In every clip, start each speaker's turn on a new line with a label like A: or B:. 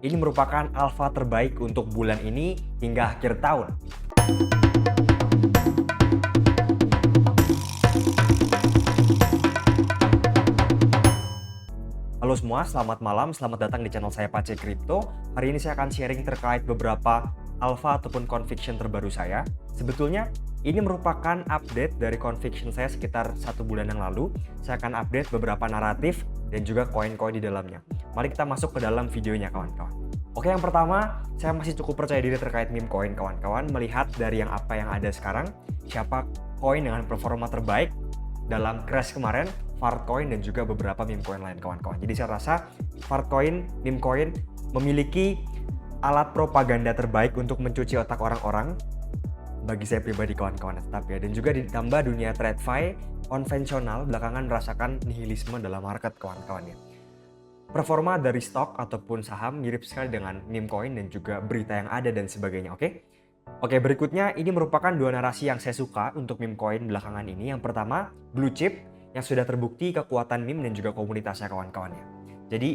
A: Ini merupakan alfa terbaik untuk bulan ini hingga akhir tahun. Halo semua, selamat malam, selamat datang di channel saya Pace Crypto. Hari ini saya akan sharing terkait beberapa alpha ataupun conviction terbaru saya. Sebetulnya ini merupakan update dari conviction saya sekitar 1 bulan yang lalu. Saya akan update beberapa naratif dan juga koin-koin di dalamnya. Mari kita masuk ke dalam videonya kawan-kawan. Oke, yang pertama, saya masih cukup percaya diri terkait meme coin kawan-kawan. Melihat dari apa yang ada sekarang, siapa koin dengan performa terbaik dalam crash kemarin, Fartcoin dan juga beberapa meme coin lain kawan-kawan. Jadi saya rasa Fartcoin, meme coin memiliki alat propaganda terbaik untuk mencuci otak orang-orang bagi saya pribadi kawan-kawan tetap ya. Dan juga ditambah dunia TradFi konvensional belakangan merasakan nihilisme dalam market kawan-kawan ya. Performa dari stok ataupun saham mirip sekali dengan meme coin dan juga berita yang ada dan sebagainya, oke? Oke, berikutnya ini merupakan dua narasi yang saya suka untuk meme coin belakangan ini. Yang pertama, blue chip yang sudah terbukti kekuatan meme dan juga komunitasnya kawan-kawannya. Jadi,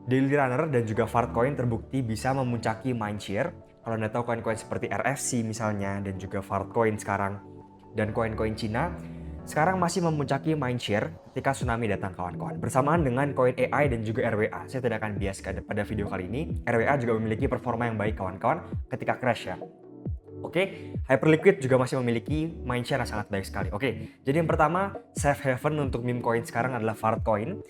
A: Daily Runner dan juga Fartcoin terbukti bisa memuncaki mindshare. Kalau Anda tahu koin-koin seperti RFC misalnya dan juga Fartcoin sekarang dan koin-koin Cina sekarang masih memuncaki mindshare ketika tsunami datang kawan-kawan. Bersamaan dengan koin AI dan juga RWA. Saya tidak akan bias pada video kali ini. RWA juga memiliki performa yang baik kawan-kawan ketika crash ya. Oke, Hyperliquid juga masih memiliki mindshare yang sangat baik sekali. Oke, jadi yang pertama, safe haven untuk meme coin sekarang adalah Fartcoin.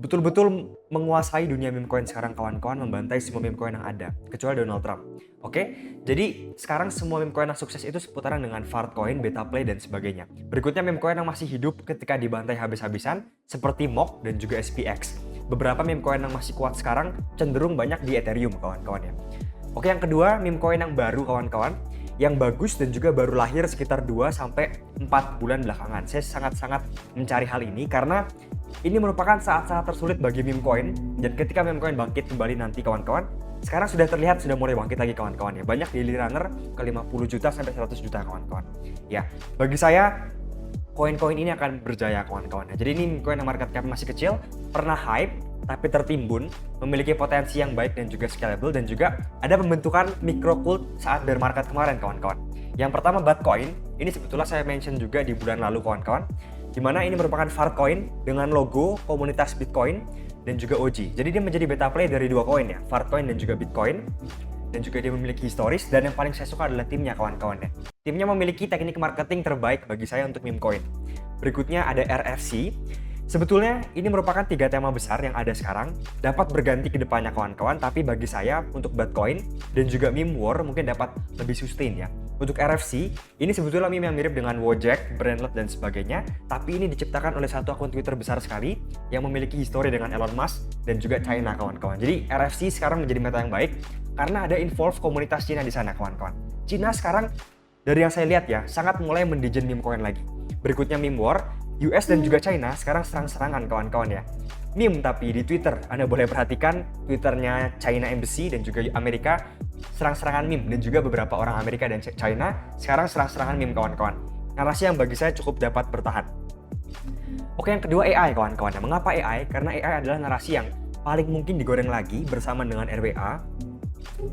A: Betul-betul menguasai dunia meme coin sekarang kawan-kawan, membantai semua meme coin yang ada, kecuali Donald Trump. Oke, jadi sekarang semua meme coin yang sukses itu seputaran dengan Fartcoin, Betaplay, dan sebagainya. Berikutnya meme coin yang masih hidup ketika dibantai habis-habisan, seperti MOC dan juga SPX. Beberapa meme coin yang masih kuat sekarang cenderung banyak di Ethereum kawan-kawan ya. Oke, yang kedua, meme coin yang baru kawan-kawan, yang bagus dan juga baru lahir sekitar 2-4 bulan belakangan. Saya sangat-sangat mencari hal ini karena ini merupakan saat-saat tersulit bagi meme coin, dan ketika meme coin bangkit kembali nanti kawan-kawan, sekarang sudah terlihat sudah mulai bangkit lagi kawan-kawan ya. Banyak daily runner ke 50 juta sampai 100 juta kawan-kawan. Ya, bagi saya koin-koin ini akan berjaya kawan-kawan. Jadi ini koin yang market cap masih kecil, pernah hype tapi tertimbun, memiliki potensi yang baik dan juga scalable, dan juga ada pembentukan micro cult saat bear market kemarin kawan-kawan. Yang pertama Batcoin, ini sebetulnya saya mention juga di bulan lalu kawan-kawan, di mana ini merupakan Fartcoin dengan logo komunitas Bitcoin dan juga OG. Jadi dia menjadi beta play dari dua koin ya, Fartcoin dan juga Bitcoin. Dan juga dia memiliki historis, dan yang paling saya suka adalah timnya kawan-kawan ya. Timnya memiliki teknik marketing terbaik bagi saya untuk meme coin. Berikutnya ada RFC. Sebetulnya ini merupakan 3 tema besar yang ada sekarang, dapat berganti ke depannya kawan-kawan, tapi bagi saya untuk Batcoin dan juga meme war mungkin dapat lebih sustain ya. Untuk RFC, ini sebetulnya meme yang mirip dengan Wojak, Brandlet dan sebagainya, tapi ini diciptakan oleh satu akun Twitter besar sekali yang memiliki histori dengan Elon Musk dan juga China kawan-kawan. Jadi RFC sekarang menjadi meta yang baik karena ada involve komunitas Cina di sana kawan-kawan. Cina sekarang dari yang saya lihat ya, sangat mulai mendijen meme coin lagi. Berikutnya meme war, US dan juga China sekarang serang-serangan kawan-kawan ya. Meme tapi di Twitter, Anda boleh perhatikan Twitternya China Embassy dan juga Amerika serang-serangan meme, dan juga beberapa orang Amerika dan China sekarang serang-serangan meme kawan-kawan. Narasi yang bagi saya cukup dapat bertahan. Oke, yang kedua AI kawan-kawan. Mengapa AI? Karena AI adalah narasi yang paling mungkin digoreng lagi bersama dengan RWA,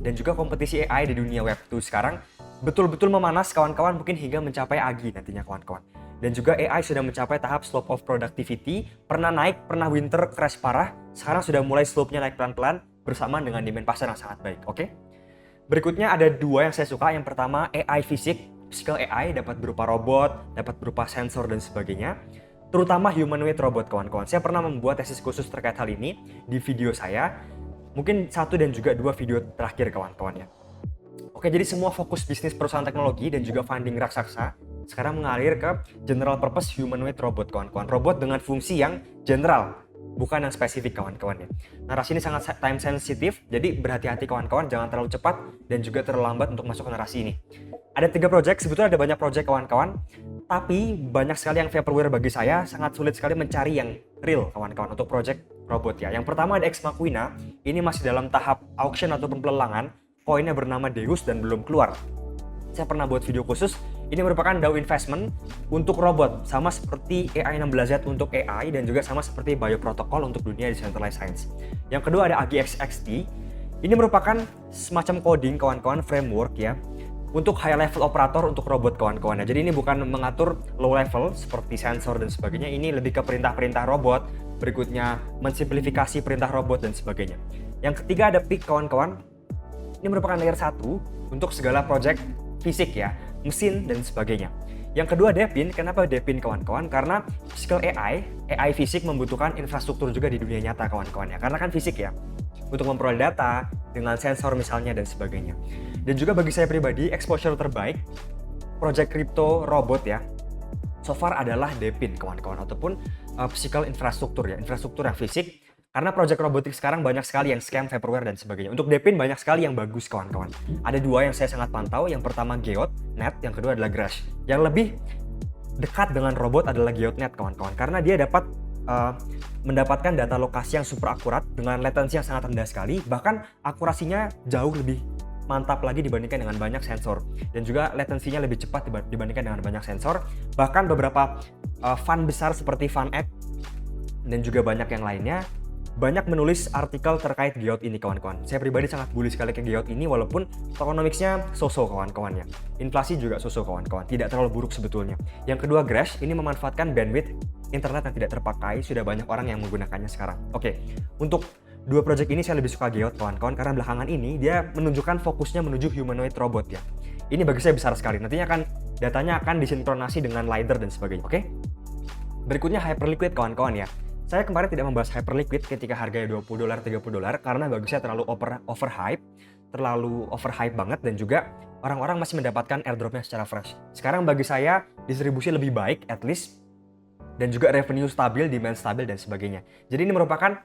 A: dan juga kompetisi AI di dunia Web2 sekarang betul-betul memanas kawan-kawan, mungkin hingga mencapai AGI nantinya kawan-kawan. Dan juga AI sudah mencapai tahap slope of productivity, pernah naik, pernah winter crash parah, sekarang sudah mulai slope-nya naik pelan-pelan bersamaan dengan demand pasar yang sangat baik, oke? Berikutnya ada dua yang saya suka. Yang pertama AI physical AI, dapat berupa robot, dapat berupa sensor dan sebagainya. Terutama humanoid robot kawan-kawan. Saya pernah membuat tesis khusus terkait hal ini di video saya. Mungkin 1 dan juga 2 video terakhir kawan-kawan ya. Oke, jadi semua fokus bisnis perusahaan teknologi dan juga funding raksasa sekarang mengalir ke general purpose humanoid robot kawan-kawan. Robot dengan fungsi yang general, bukan yang spesifik kawan-kawan ya. Narasi ini sangat time sensitive, jadi berhati-hati kawan-kawan, jangan terlalu cepat dan juga terlalu lambat untuk masuk ke narasi ini. Ada 3 project, sebetulnya ada banyak project kawan-kawan, tapi banyak sekali yang vaporware bagi saya, sangat sulit sekali mencari yang real kawan-kawan untuk project robot ya. Yang pertama ada Ex Machina, ini masih dalam tahap auction ataupun pelelangan, koinnya bernama Deus dan belum keluar. Saya pernah buat video khusus, ini merupakan DAO investment untuk robot, sama seperti AI16Z untuk AI dan juga sama seperti Bioprotocol untuk dunia decentralized science. Yang kedua ada AGXXT, Ini merupakan semacam coding kawan-kawan, framework ya, untuk high level operator untuk robot kawan-kawan. Jadi ini bukan mengatur low level seperti sensor dan sebagainya, ini lebih ke perintah-perintah robot, berikutnya mensimplifikasi perintah robot dan sebagainya. Yang ketiga ada PIC kawan-kawan. Ini merupakan layer 1 untuk segala project fisik ya, mesin dan sebagainya. Yang kedua DePIN. Kenapa DePIN kawan-kawan? Karena physical AI fisik membutuhkan infrastruktur juga di dunia nyata kawan-kawan ya. Karena kan fisik ya, untuk memperoleh data dengan sensor misalnya dan sebagainya. Dan juga bagi saya pribadi, exposure terbaik project crypto robot ya, so far adalah DePIN kawan-kawan, ataupun physical infrastruktur ya, infrastruktur yang fisik. Karena project robotik sekarang banyak sekali yang scam, vaporware dan sebagainya. Untuk DePIN banyak sekali yang bagus kawan-kawan. Ada dua yang saya sangat pantau. Yang pertama Geodt.net, yang kedua adalah Grash. Yang lebih dekat dengan robot adalah Geodt.net kawan-kawan, karena dia dapat mendapatkan data lokasi yang super akurat dengan latensi yang sangat rendah sekali. Bahkan akurasinya jauh lebih mantap lagi dibandingkan dengan banyak sensor, dan juga latensinya lebih cepat dibandingkan dengan banyak sensor. Bahkan beberapa fund besar seperti FunX dan juga banyak yang lainnya banyak menulis artikel terkait Geodt ini kawan-kawan. Saya pribadi sangat bullish sekali ke Geodt ini, walaupun tokenomicsnya so-so kawan-kawan ya. Inflasi juga so-so kawan-kawan, tidak terlalu buruk sebetulnya. Yang kedua Grash, ini memanfaatkan bandwidth internet yang tidak terpakai, sudah banyak orang yang menggunakannya sekarang. Oke, untuk dua project ini saya lebih suka Geodt kawan-kawan, karena belakangan ini dia menunjukkan fokusnya menuju humanoid robot ya. Ini bagi saya besar sekali, nantinya datanya akan disinkronasi dengan LiDAR dan sebagainya. Oke, berikutnya Hyperliquid kawan-kawan ya. Saya kemarin tidak membahas Hyperliquid ketika harganya $20, $30 karena bagi saya terlalu overhype banget, dan juga orang-orang masih mendapatkan airdropnya secara fresh. Sekarang bagi saya distribusi lebih baik at least, dan juga revenue stabil, demand stabil dan sebagainya. Jadi ini merupakan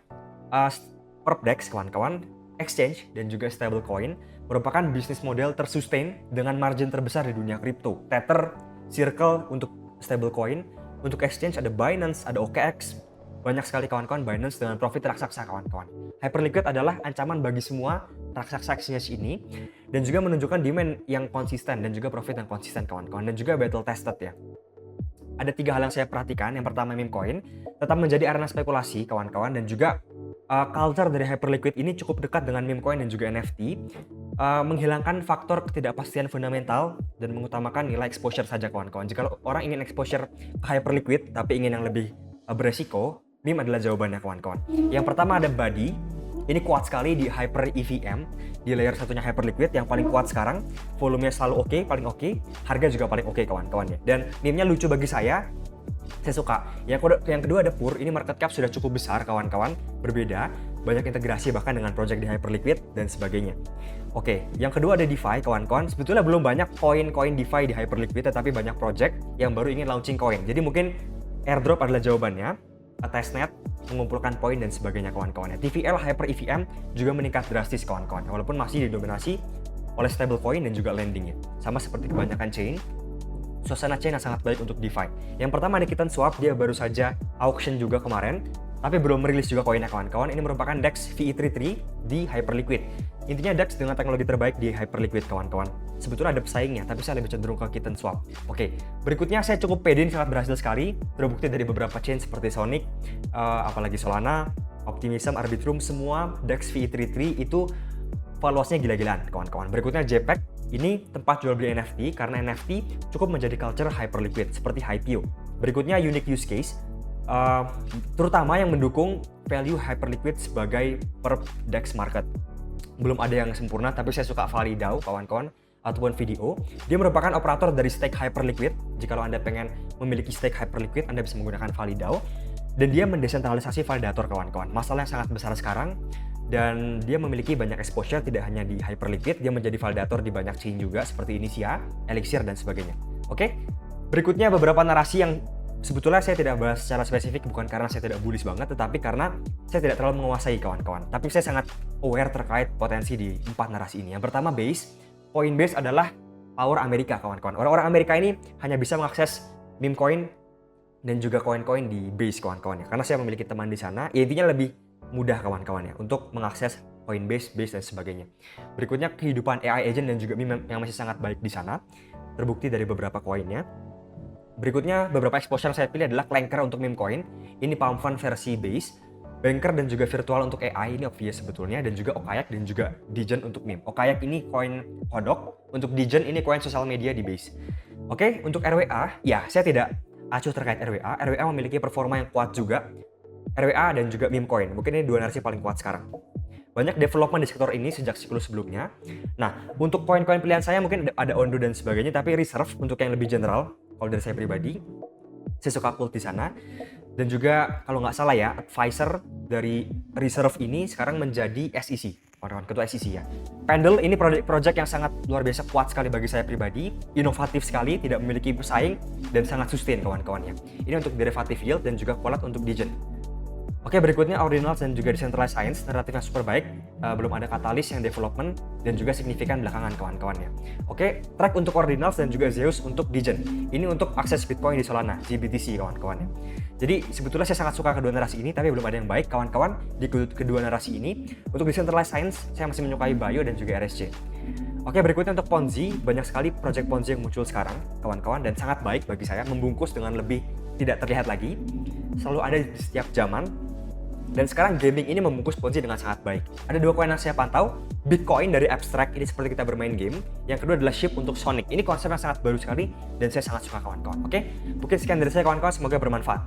A: perp DEX kawan-kawan, exchange dan juga stablecoin, merupakan bisnis model tersustain dengan margin terbesar di dunia kripto. Tether, Circle untuk stablecoin, untuk exchange ada Binance, ada OKX. Banyak sekali kawan-kawan Binance dengan profit raksasa kawan-kawan. Hyperliquid adalah ancaman bagi semua transaksinya ini, dan juga menunjukkan demand yang konsisten dan juga profit yang konsisten kawan-kawan, dan juga battle tested ya. Ada 3 hal yang saya perhatikan. Yang pertama, meme coin tetap menjadi arena spekulasi kawan-kawan, dan juga culture dari Hyperliquid ini cukup dekat dengan meme coin dan juga NFT, menghilangkan faktor ketidakpastian fundamental dan mengutamakan nilai exposure saja kawan-kawan. Jika orang ingin exposure ke Hyperliquid tapi ingin yang lebih beresiko, meme adalah jawabannya kawan-kawan. Yang pertama ada Buddy. Ini kuat sekali di Hyper EVM, di layer satunya Hyperliquid yang paling kuat sekarang. Volumenya selalu oke, paling oke. Harga juga paling oke kawan-kawan ya. Dan meme-nya lucu bagi saya suka. Yang kedua ada Pur. Ini market cap sudah cukup besar kawan-kawan, berbeda, banyak integrasi bahkan dengan project di Hyperliquid dan sebagainya. Oke, yang kedua ada DeFi kawan-kawan. Sebetulnya belum banyak koin-koin DeFi di Hyperliquid, tetapi banyak project yang baru ingin launching koin. Jadi mungkin airdrop adalah jawabannya. Testnet, mengumpulkan poin dan sebagainya kawan-kawan ya. TVL Hyper EVM juga meningkat drastis kawan-kawan, walaupun masih didominasi oleh stablecoin dan juga lending ya. Sama seperti kebanyakan chain, suasana chain yang sangat baik untuk DeFi. Yang pertama ada KittenSwap, dia baru saja auction juga kemarin, tapi belum merilis juga koinnya kawan-kawan. Ini merupakan DEX VE33 di Hyperliquid. Intinya DEX dengan teknologi terbaik di Hyperliquid kawan-kawan. Sebetulnya ada pesaingnya, tapi saya lebih cenderung ke KittenSwap. Oke, berikutnya saya cukup pede, sangat berhasil sekali. Terbukti dari beberapa chain seperti Sonic, apalagi Solana, Optimism, Arbitrum, semua DEX VE33 itu valuasinya gila-gilaan kawan-kawan. Berikutnya JPEG, ini tempat jual beli NFT karena NFT cukup menjadi culture Hyperliquid seperti HiPio. Berikutnya unique use case, terutama yang mendukung value Hyperliquid sebagai per DEX market. Belum ada yang sempurna, tapi saya suka ValiDAO kawan-kawan, ataupun video. Dia merupakan operator dari stake Hyperliquid. Jikalau Anda pengen memiliki stake Hyperliquid, Anda bisa menggunakan ValiDAO. Dan dia mendesentralisasi validator kawan-kawan. Masalah yang sangat besar sekarang, dan dia memiliki banyak exposure tidak hanya di Hyperliquid, dia menjadi validator di banyak chain juga seperti Initia, Elixir dan sebagainya. Oke. Berikutnya beberapa narasi yang sebetulnya saya tidak bahas secara spesifik, bukan karena saya tidak bullish banget, tetapi karena saya tidak terlalu menguasai kawan-kawan. Tapi saya sangat aware terkait potensi di 4 narasi ini. Yang pertama Base. Coinbase adalah power Amerika kawan-kawan. Orang-orang Amerika ini hanya bisa mengakses meme coin dan juga koin-koin di Base kawan-kawan ya. Karena saya memiliki teman di sana, ya intinya lebih mudah kawan-kawan ya untuk mengakses Coinbase, Base dan sebagainya. Berikutnya kehidupan AI agent dan juga meme yang masih sangat baik di sana. Terbukti dari beberapa koinnya. Berikutnya beberapa exposure saya pilih adalah Clanker untuk meme coin. Ini Palm Fund versi Base. Banker dan juga virtual untuk AI ini obvious sebetulnya, dan juga Okayak dan juga Degen untuk meme. Okayak ini koin kodok, untuk Degen ini koin sosial media di Base. Oke, untuk RWA, ya saya tidak acuh terkait RWA. RWA memiliki performa yang kuat juga. RWA dan juga meme coin, mungkin ini dua narasi paling kuat sekarang. Banyak development di sektor ini sejak siklus sebelumnya. Nah, untuk koin-koin pilihan saya mungkin ada Ondo dan sebagainya, tapi reserve untuk yang lebih general, kalau dari saya pribadi, saya suka Cult di sana. Dan juga kalau nggak salah ya, advisor dari reserve ini sekarang menjadi SEC, kawan-kawan, ketua SEC ya. Pendle ini project yang sangat luar biasa kuat sekali bagi saya pribadi, inovatif sekali, tidak memiliki pesaing, dan sangat sustain kawan-kawannya. Ini untuk derivative yield dan juga Polat untuk Degen. Oke, berikutnya Ordinals dan juga Decentralized Science, naratifnya super baik, belum ada katalis yang development dan juga signifikan belakangan kawan-kawannya. Oke, track untuk Ordinals dan juga Zeus untuk Degen. Ini untuk akses Bitcoin di Solana, GBTC kawan-kawannya. Jadi sebetulnya saya sangat suka kedua narasi ini, tapi belum ada yang baik kawan-kawan di kedua narasi ini. Untuk Decentralized Science, saya masih menyukai Bio dan juga RSC. Oke, berikutnya untuk Ponzi, banyak sekali project Ponzi yang muncul sekarang kawan-kawan, dan sangat baik bagi saya, membungkus dengan lebih tidak terlihat lagi, selalu ada di setiap zaman. Dan sekarang gaming ini membungkus Ponzi dengan sangat baik. Ada dua koin yang saya pantau, Bitcoin dari Abstract, ini seperti kita bermain game. Yang kedua adalah SHIB untuk Sonic. Ini konsep yang sangat baru sekali dan saya sangat suka kawan-kawan. Oke, mungkin sekian dari saya kawan-kawan, semoga bermanfaat.